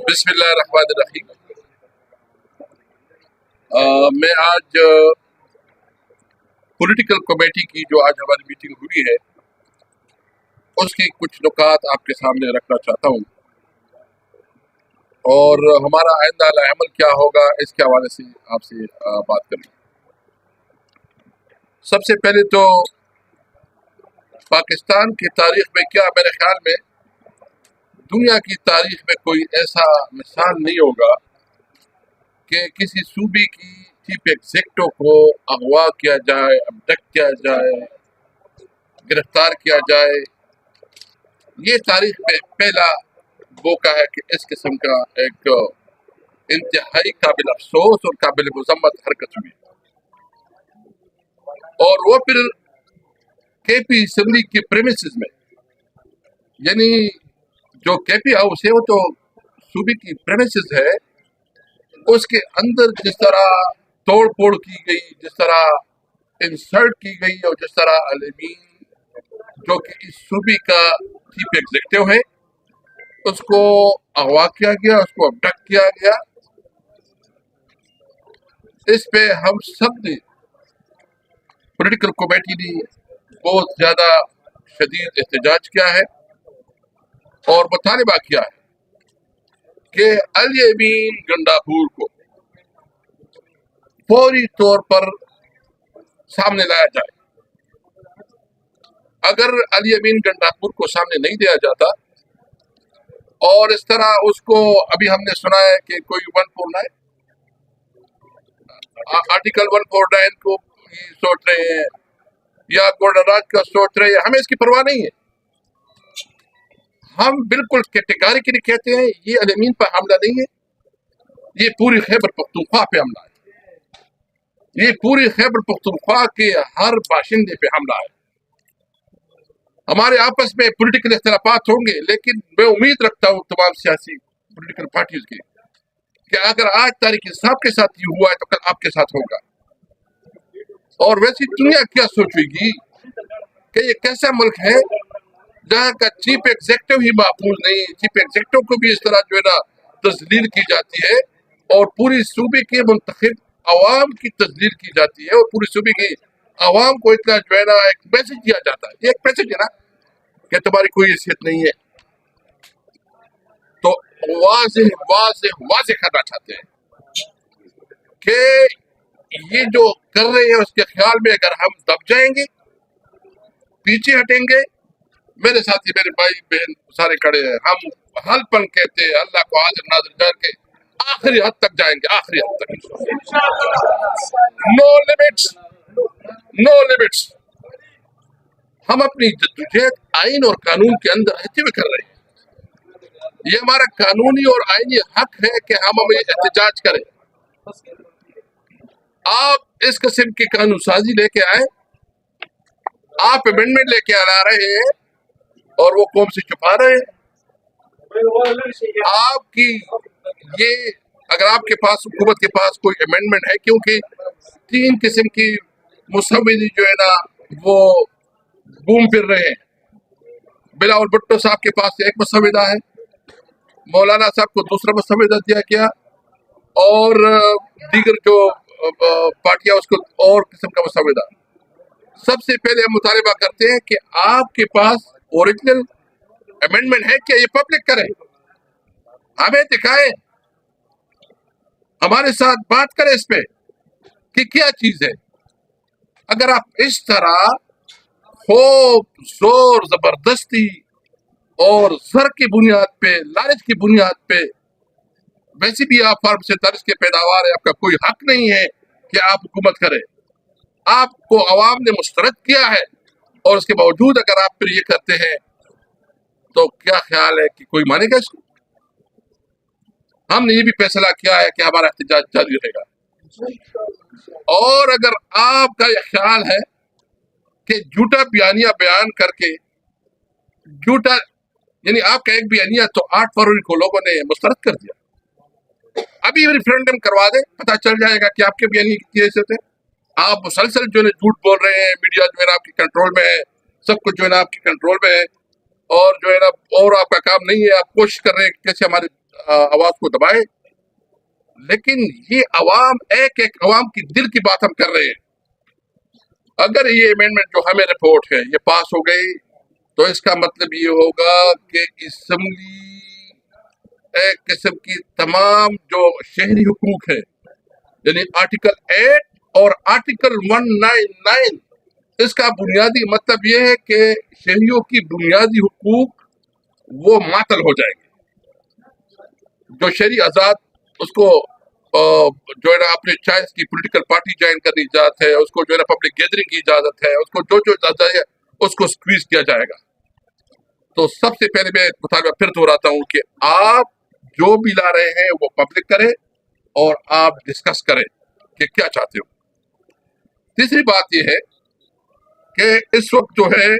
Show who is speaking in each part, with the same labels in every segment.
Speaker 1: بسم اللہ الرحمن الرحیم۔ میں آج پولیٹیکل کمیٹی کی جو آج ہماری میٹنگ ہوئی ہے اس کی کچھ نکات آپ کے سامنے رکھنا چاہتا ہوں، اور ہمارا آئندہ عمل کیا ہوگا اس کے حوالے سے آپ سے بات کریں۔ سب سے پہلے تو پاکستان کی تاریخ میں کیا، میرے خیال میں دنیا کی تاریخ میں کوئی ایسا مثال نہیں ہوگا کہ کسی صوبے کی چیف ایگزیکٹو کو اغوا کیا جائے، ابڈکٹ کیا جائے، گرفتار کیا جائے۔ یہ تاریخ میں پہلا موقع ہے کہ اس قسم کا ایک انتہائی قابل افسوس اور قابل مذمت حرکت ہوئی، اور وہ پھر کے پی اسمبلی کے پریمیسز میں، یعنی جو کے پی ہاؤس ہے وہ تو صوبے کی پریمیسز ہے، اس کے اندر جس طرح توڑ پھوڑ کی گئی، جس طرح انسلٹ کی گئی، اور جس طرح الامین جو کہ اس صوبے کا چیف ایگزیکٹو ہے اس کو اغوا کیا گیا، اس کو ابڈکٹ کیا گیا، اس پہ ہم سب نے پولیٹیکل کمیٹی نے بہت زیادہ شدید احتجاج کیا ہے اور مطالبہ کیا ہے کہ علی امین گنڈاپور کو فوری طور پر سامنے لایا جائے۔ اگر علی امین گنڈاپور کو سامنے نہیں دیا جاتا، اور اس طرح اس کو ابھی ہم نے سنا ہے کہ کوئی 149 آرٹیکل 149 کو سوچ رہے ہیں یا گولڈن راج کا سوچ رہے ہیں، ہمیں اس کی پرواہ نہیں ہے۔ ہم بالکل کیٹیگریکلی کہتے ہیں یہ علی امین پر حملہ نہیں ہے، یہ پوری خیبر پختونخوا پہ حملہ ہے، یہ پوری خیبر پختونخوا کے ہر باشندے پہ حملہ ہے۔ ہمارے آپس میں پولیٹیکل اختلافات ہوں گے، لیکن میں امید رکھتا ہوں تمام سیاسی پولیٹیکل پارٹیز کی کہ اگر آج طارق انصاف کے ساتھ یہ ہوا ہے تو کل آپ کے ساتھ ہوگا۔ اور ویسی دنیا کیا سوچے گی کہ یہ کیسا ملک ہے جہاں کا چیف ایگزیکٹو ہی محفوظ نہیں ہے، چیف ایگزیکٹو کو بھی اس طرح جو ہے نا تذلیل کی جاتی ہے، اور پوری صوبے کے منتخب عوام کی تذلیل کی جاتی ہے، اور پوری صوبے کی عوام کو اتنا جو ہے نا ایک میسج دیا جاتا ہے، یہ ایک میسج ہے نا کہ تمہاری کوئی حیثیت نہیں ہے۔ تو واضح کرنا چاہتے ہیں کہ یہ جو کر رہے ہیں اس کے خیال میں اگر ہم دب جائیں گے، پیچھے ہٹیں گے، میرے ساتھی میرے بھائی بہن سارے کھڑے ہیں، ہم حل پن کہتے ہیں اللہ کو حاضر ناظر جان کے آخری حد تک جائیں گے، آخری حد تک۔ نو لیمٹس، نو لیمٹس۔ ہم اپنی جدوجہد آئین اور قانون کے اندر رہتے ہوئے کر رہے ہیں، یہ ہمارا قانونی اور آئینی حق ہے کہ ہم احتجاج کریں۔ آپ اس قسم کی قانون سازی لے کے آئے، آپ امینڈمنٹ لے کے آ رہے ہیں اور وہ قوم سے چھپا رہے ہیں۔ آپ کی یہ اگر آپ کے پاس حکومت کے پاس کوئی امینڈمنٹ ہے، کیونکہ 3 قسم کی مسودے جو ہے نا وہ گھوم پھر رہے ہیں۔ بلاول بھٹو صاحب کے پاس ایک مسودہ ہے، مولانا صاحب کو دوسرا مسودہ دیا گیا، اور دیگر جو پارٹیاں اس کو اور قسم کا مسودہ۔ سب سے پہلے ہم مطالبہ کرتے ہیں کہ آپ کے پاس اوریجنل امینڈمنٹ ہے کہ یہ پبلک کریں، ہمیں دکھائیں، ہمارے ساتھ بات کریں اس پہ کہ کیا چیز ہے۔ اگر آپ اس طرح خوف، زور، زبردستی اور زر کی بنیاد پہ، لالچ کی بنیاد پہ، ویسے بھی آپ فارم 47 کے پیداوار ہے، آپ کا کوئی حق نہیں ہے کہ آپ حکومت کریں۔ آپ کو عوام نے مسترد کیا ہے، اور اس کے باوجود اگر آپ پھر یہ کرتے ہیں تو کیا خیال ہے کہ کوئی مانے گا اس کو؟ ہم نے یہ بھی فیصلہ کیا ہے کہ ہمارا احتجاج جاری رہے گا، اور اگر آپ کا یہ خیال ہے کہ جھوٹا بیانیہ بیان کر کے، جھوٹا یعنی آپ کا ایک بیانیہ تو 8 فروری کو لوگوں نے مسترد کر دیا، ابھی ریفرینڈم کروا دیں، پتہ چل جائے گا کہ آپ کے بیانیے کی حیثیت ہے۔ آپ مسلسل جو ہے جھوٹ بول رہے ہیں، میڈیا جو ہے نا آپ کی کنٹرول میں ہے، سب کچھ جو ہے نا آپ کی کنٹرول میں ہے، اور جو ہے نا اور آپ کا کام نہیں ہے، آپ کوشش کر رہے ہیں کہ کیسے ہمارے आवाज को दबाए, लेकिन ये अवाम एक एक अवाम की दिल की बात हम कर रहे हैं। अगर ये अमेंडमेंट जो हमें रिपोर्ट है ये पास हो गई तो इसका मतलब ये होगा कि असम्बली एक किस्म की तमाम जो शहरी हुकूक है, यानी आर्टिकल 8 और आर्टिकल 199, इसका बुनियादी मतलब ये है कि शहरियों की बुनियादी हुकूक वो मातल हो जाएंगे। जो शहरी आज़ाद उसको जो है ना अपने चॉइस की पॉलिटिकल पार्टी ज्वाइन करने की इजाजत है, उसको जो है ना पब्लिक गैदरिंग की इजाजत है, उसको जो जो इजाजत है उसको स्क्वीज किया जाएगा। तो सबसे पहले मैं मुतालबा फिर दोहराता हूँ कि आप जो भी ला रहे हैं वो पब्लिक करें और आप डिस्कस करें कि क्या चाहते हो। तीसरी बात यह है कि इस वक्त जो है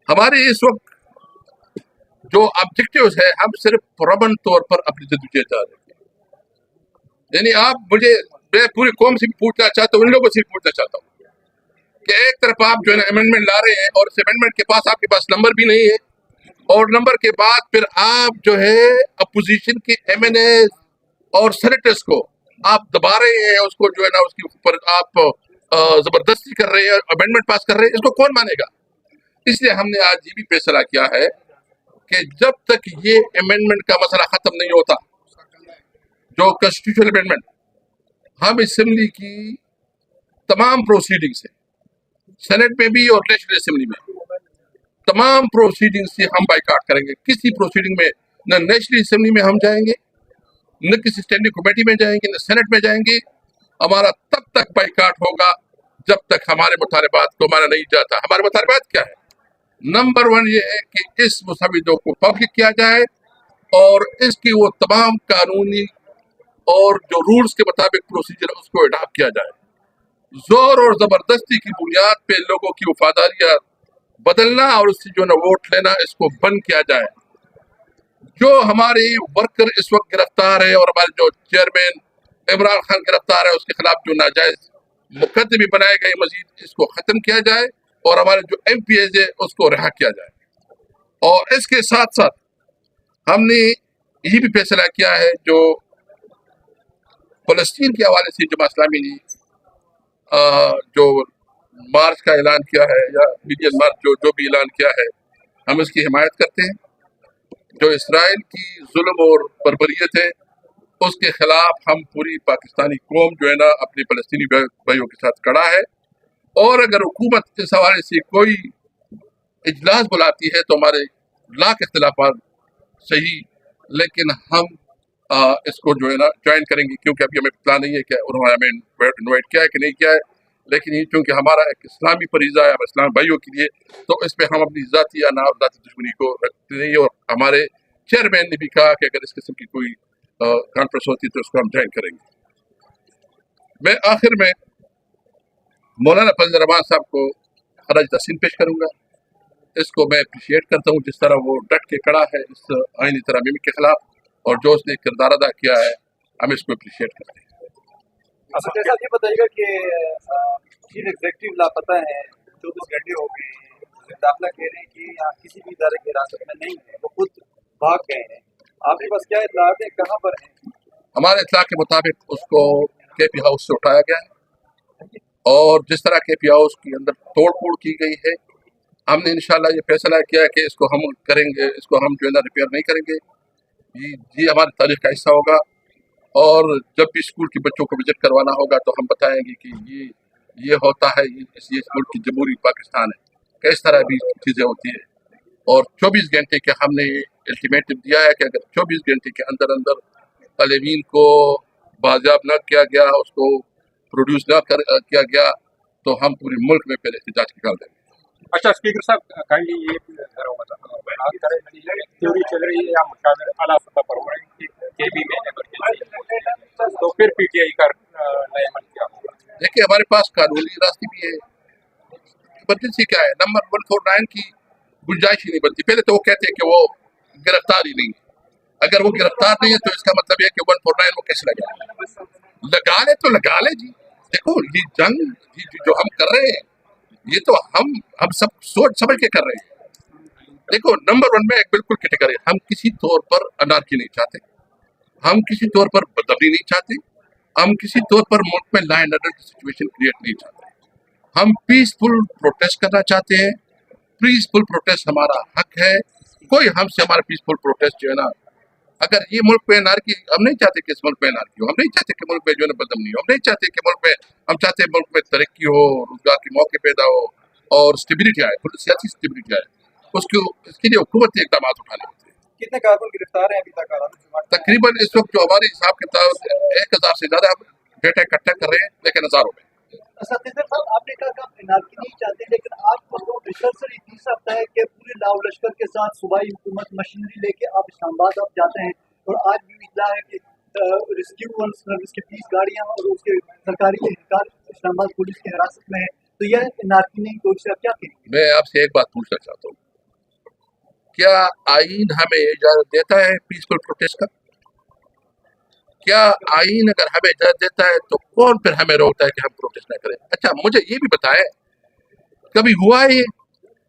Speaker 1: हमारे इस वक्त जो ऑब्जेक्टिव्स है, हम सिर्फ पुरअमन तौर पर अपनी जद्दोजहद जा रहे हैं। यानी मैं पूरी कौम से भी पूछना चाहता हूँ, इन लोगों से भी पूछना चाहता हूँ कि एक तरफ आप जो है ना अमेंडमेंट ला रहे हैं और इस अमेंडमेंट के पास आपके पास नंबर भी नहीं है, और नंबर के बाद फिर आप जो है अपोजिशन के MNA और सेनेटर्स को आप दबा रहे हैं, उसको जो है ना उसके ऊपर आप जबरदस्ती कर रहे हैं, अमेंडमेंट पास कर रहे हैं। इसको कौन मानेगा? इसलिए हमने आज ये भी फैसला किया है कि जब तक ये अमेंडमेंट का मसला खत्म नहीं होता, जो कॉन्स्टिट्यूशनल अमेंडमेंट, हम असेंबली की तमाम प्रोसीडिंग्स है, सेनेट में भी और नेशनल असेंबली में, तमाम प्रोसीडिंग से हम बाइकाट करेंगे। किसी प्रोसीडिंग में न नेशनल असेंबली में हम जाएंगे, न किसी स्टैंडिंग कमेटी में जाएंगे, न सेनेट में जाएंगे। हमारा तब तक बाइकाट होगा जब तक हमारे मुतालबात को माना नहीं जाता। हमारे मुतालबात क्या है? नंबर 1 ये है कि इस मुसविदों को पब्लिक किया जाए और इसकी वो तमाम कानूनी और जो रूल्स के मुताबिक प्रोसीजर उसको अडॉप्ट किया जाए। जोर और जबरदस्ती की बुनियाद पे लोगों की वफादारियां बदलना और उससे जो ना वोट लेना, इसको बंद किया जाए। जो हमारे वर्कर इस वक्त गिरफ्तार है और हमारे जो चेयरमैन इमरान खान गिरफ्तार है, उसके खिलाफ जो नाजायज मुकदमे बनाए गए मजीद, इसको खत्म किया जाए और हमारे जो MPs है उसको रिहा किया जाए। और इसके साथ साथ हमने ये भी फैसला किया है, जो फलस्तीन के हवाले से जमात इस्लामी ने जो मार्च का ऐलान किया है या मिलियन मार्च जो भी ऐलान किया है, हम इसकी हिमायत करते हैं। जो इसराइल की जुल्म और बर्बरियत है उसके खिलाफ हम पूरी पाकिस्तानी कौम जो है ना अपने फलस्तीनी भाइयों के साथ खड़ा है। और अगर हुकूमत इस हवाले से कोई इजलास बुलाती है तो हमारे लाख इख्तिलाफात सही, लेकिन हम इसको जो है ना ज्वाइन करेंगे, क्योंकि अभी हमें प्लान नहीं है कि उन्होंने हमें इन्वाइट किया है कि नहीं किया है। लेकिन ये चूँकि हमारा एक इस्लामी फरीज़ा है, हम इस्लामी भाइयों के लिए, तो इस पर हम अपनी ज़ाती या ना ज़ाती दुश्मनी को रखते नहीं। और हमारे चेयरमैन ने भी कहा कि अगर इस किस्म की कोई कॉन्फ्रेंस होती है तो उसको हम ज्वाइन करेंगे। मैं आखिर में मौलाना फजल रहमान साहब को खराज तहसीन पेश करूँगा। इसको मैं अप्रिशिएट करता हूँ जिस तरह वो डट के खड़ा है इस आईनी तरमीम के खिलाफ, और जो उसने किरदार अदा किया है हम इसको अप्रिशिएट करते हैं।
Speaker 2: अच्छा, जैसा ये बताइएगा कि चीफ एग्जीक्यूटिव लापता है, 24 घंटे हो गए हैं, दाखिला कह रहे हैं कि यहाँ किसी भी इदारे की हिरासत में नहीं है, वो खुद भाग गए हैं। आपके पास क्या इत्तलात है, कहाँ पर हैं?
Speaker 1: हमारे इत्तला के मुताबिक उसको KP हाउस से उठाया गया है, और जिस तरह KP हाउस के अंदर तोड़ फोड़ की गई है, हमने इंशाल्लाह ये फैसला किया है कि इसको हम करेंगे, इसको हम जो है ना रिपेयर नहीं करेंगे। ये हमारी तारीख का हिस्सा होगा, और जब भी स्कूल के बच्चों को विजिट करवाना होगा तो हम बताएंगे कि ये होता है, ये मुल्क की जमहूरी पाकिस्तान है, किस तरह भी चीज़ें होती है। और 24 घंटे के हमने अल्टीमेटम दिया है कि अगर 24 घंटे के अंदर अंदर तालिबीन को बाजियाब न किया गया, उसको प्रोड्यूस न किया गया, तो हम पूरे मुल्क में पहले एहतजाज निकाल देंगे।
Speaker 3: अच्छा स्पीकर साहब, काइंडली ये थ्योरी चल रही है या मुशावरे आला सतह पर हो रहे हैं कि KB में इमरजेंसी, तो फिर PTI का नया अमल क्या होगा?
Speaker 1: देखिए, हमारे पास कानूनी रास्ते भी है। इमरजेंसी क्या है? नंबर 149 की गुंजाइश ही नहीं बनती। पहले तो वो कहते हैं कि वो गिरफ्तार ही नहीं है। अगर वो गिरफ्तार नहीं है तो इसका मतलब है कि 149 वो कैसे लगा ले तो लगा ले जी। देखो, ये जंग जो हम कर रहे हैं, ये तो हम सब सोच समझ के कर रहे हैं। देखो, नंबर 1 में एक बिल्कुल कैटेगरी, हम किसी तौर पर अनार्की नहीं चाहते, हम किसी तौर पर बदबरी नहीं चाहते, हम किसी तौर पर मुल्क में लॉ एंड ऑर्डर की सिचुएशन क्रिएट नहीं चाहते। हम पीसफुल प्रोटेस्ट करना चाहते हैं। पीसफुल प्रोटेस्ट हमारा हक है। कोई हमसे हमारा पीसफुल प्रोटेस्ट जो है ना, अगर ये मुल्क में अनार्की, हम नहीं चाहते कि इस मुल्क में अनार्की हो, हम नहीं चाहते कि मुल्क में जो है ना बदअमनी हो, हम नहीं चाहते कि मुल्क में, हम चाहते हैं मुल्क में तरक्की हो, रोजगार के मौके पैदा हो और स्टेबिलिटी आए, थोड़ी सियासी स्टेबिलिटी आए। इसके लिए हुकूमती इकदाम उठाने होते हैं।
Speaker 2: कितने कारकुन गिरफ्तार हैं अभी तक?
Speaker 1: तकरीबन इस वक्त जो हमारे हिसाब किताब 1000 से ज्यादा डेटा इकट्ठा कर रहे हैं, लेकिन हजारों में।
Speaker 2: सत्येंद्र साहब, आपने कहा कि आप एनआरकी नहीं चाहते, लेकिन आपको तो रिसर्चर इतनी सकता है कि पूरे लाव लश्कर के साथ सूबाई हुकूमत मशीनरी लेके आप इस्लामाबाद आप जाते हैं, और आज भी इतला है कि रेस्क्यू सर्विस की 20 गाड़ियां और उसके सरकारी एहलकार इस्लामाबाद पुलिस की हिरासत में है, तो यह एनआरकी नहीं, तो इससे आप क्या कहेंगे?
Speaker 1: मैं आपसे एक बात पूछना चाहता हूँ, क्या आईन हमें इजाजत देता है पीसफुल प्रोटेस्ट का? क्या आईन अगर हमें इजाजत देता है तो कौन फिर हमें रोकता है कि हम प्रोटेस्ट ना करें? अच्छा, मुझे ये भी बताएं, कभी हुआ है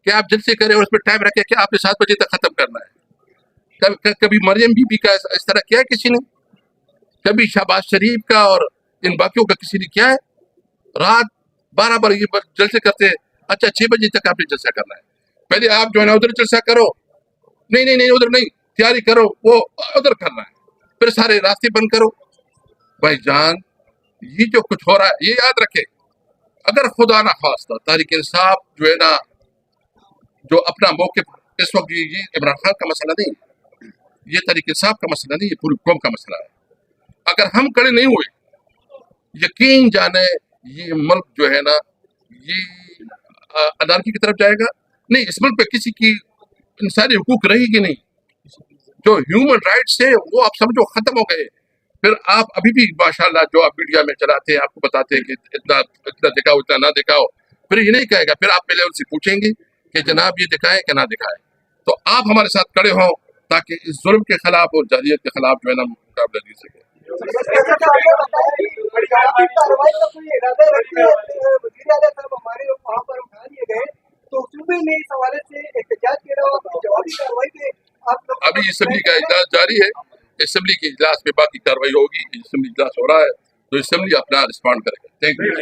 Speaker 1: कि आप जलसे करें और उसमें टाइम रखें कि आपने 7 बजे तक खत्म करना है? कभी मरियम बीबी का इस तरह किया है किसी ने? कभी शहबाज शरीफ का और इन बाकियों का किसी ने किया है? रात 12 बजे जलसे करते हैं, अच्छा 6 बजे तक आपने जलसा करना है। पहले आप जो है ना उधर जलसा करो, नहीं उधर नहीं, तैयारी करो, वो उधर करना है, फिर सारे रास्ते बंद करो। भाईजान, ये जो कुछ हो रहा है ये याद रखे, अगर खुदा ना खास्ता तहरीक इंसाफ जो है ना, जो अपना मौक़िफ़ इस वक्त, ये इमरान खान का मसला नहीं, ये तहरीक इंसाफ का मसला नहीं, ये पूरी कौम का मसला है। अगर हम खड़े नहीं हुए, यकीन जाने ये मुल्क जो है ना, ये अनार्की की तरफ जाएगा। नहीं, इस मुल्क पे किसी की इंसानी हुकूक रहेगी नहीं। जो ह्यूमन राइट्स है वो आप समझो खत्म हो गए। फिर आप अभी भी माशाल्लाह जो आप मीडिया में चलाते हैं, आपको बताते हैं कि इतना इतना दिखाओ, इतना ना दिखाओ, फिर ये नहीं कहेगा, फिर आप पहले उनसे पूछेंगे कि जनाब ये दिखाएं कि ना दिखाएं। तो आप हमारे साथ खड़े हों ताकि इस जुल्म के खिलाफ और जालियत के खिलाफ जो है ना मुकाबला जीत सके। अभी असेंबली का इजलास जारी है, असेंबली के इजलास में बाकी कार्रवाई होगी। असेंबली इजलास हो रहा है तो असेंबली अपना रिस्पॉन्ड करेगा। Thank you.